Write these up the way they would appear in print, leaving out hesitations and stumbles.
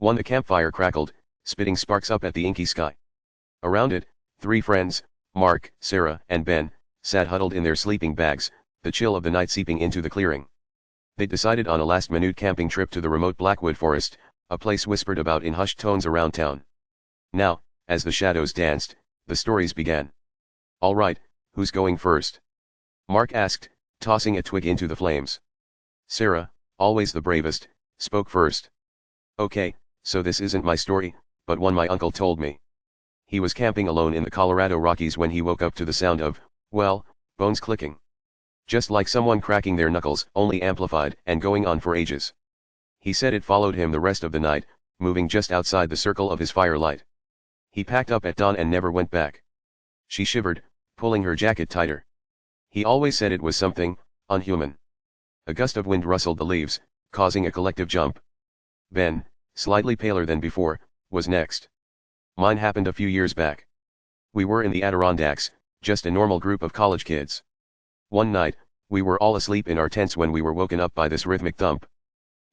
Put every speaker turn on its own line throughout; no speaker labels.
1. The campfire crackled, spitting sparks up at the inky sky. Around it, 3 friends, Mark, Sarah, and Ben, sat huddled in their sleeping bags, the chill of the night seeping into the clearing. They decided on a last-minute camping trip to the remote Blackwood Forest, a place whispered about in hushed tones around town. Now, as the shadows danced, the stories began. "All right, who's going first?" Mark asked, tossing a twig into the flames. Sarah, always the bravest, spoke first. "Okay, so this isn't my story, but one my uncle told me. He was camping alone in the Colorado Rockies when he woke up to the sound of, well, bones clicking. Just like someone cracking their knuckles, only amplified and going on for ages. He said it followed him the rest of the night, moving just outside the circle of his firelight. He packed up at dawn and never went back." She shivered, pulling her jacket tighter. "He always said it was something unhuman." A gust of wind rustled the leaves, causing a collective jump. Ben, slightly paler than before, was next. "Mine happened a few years back. We were in the Adirondacks, just a normal group of college kids. One night, we were all asleep in our tents when we were woken up by this rhythmic thump.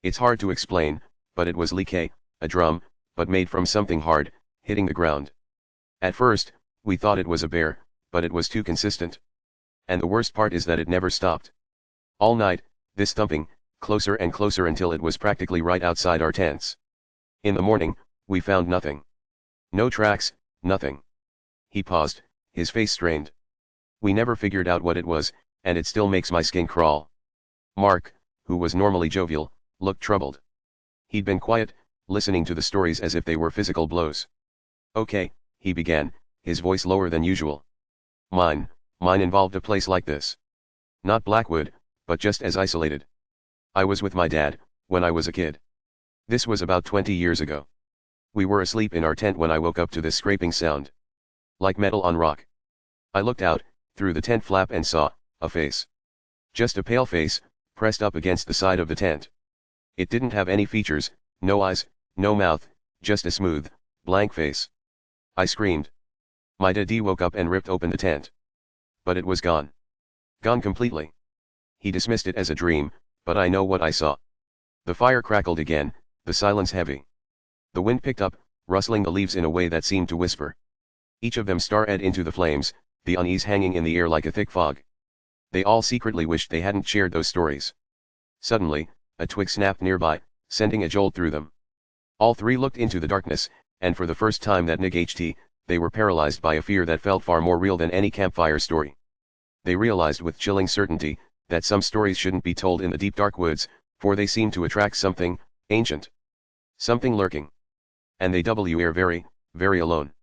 It's hard to explain, but it was like a drum, but made from something hard, hitting the ground. At first, we thought it was a bear, but it was too consistent. And the worst part is that it never stopped. All night, this thumping, closer and closer until it was practically right outside our tents. In the morning, we found nothing. No tracks, nothing." He paused, his face strained. "We never figured out what it was, and it still makes my skin crawl." Mark, who was normally jovial, looked troubled. He'd been quiet, listening to the stories as if they were physical blows. "Okay," he began, his voice lower than usual. Mine involved a place like this. Not Blackwood, but just as isolated. I was with my dad, when I was a kid. This was about 20 years ago. We were asleep in our tent when I woke up to this scraping sound. Like metal on rock. I looked out, through the tent flap and saw a face. Just a pale face, pressed up against the side of the tent. It didn't have any features, no eyes, no mouth, just a smooth, blank face. I screamed. My daddy woke up and ripped open the tent. But it was gone. Gone completely. He dismissed it as a dream, but I know what I saw. The fire crackled again, the silence heavy. The wind picked up, rustling the leaves in a way that seemed to whisper. Each of them stared into the flames, the unease hanging in the air like a thick fog. They all secretly wished they hadn't shared those stories. Suddenly, a twig snapped nearby, sending a jolt through them. All 3 looked into the darkness, and for the first time that night, they were paralyzed by a fear that felt far more real than any campfire story. They realized with chilling certainty, that some stories shouldn't be told in the deep dark woods, for they seemed to attract something ancient. Something lurking. And they were very, very alone.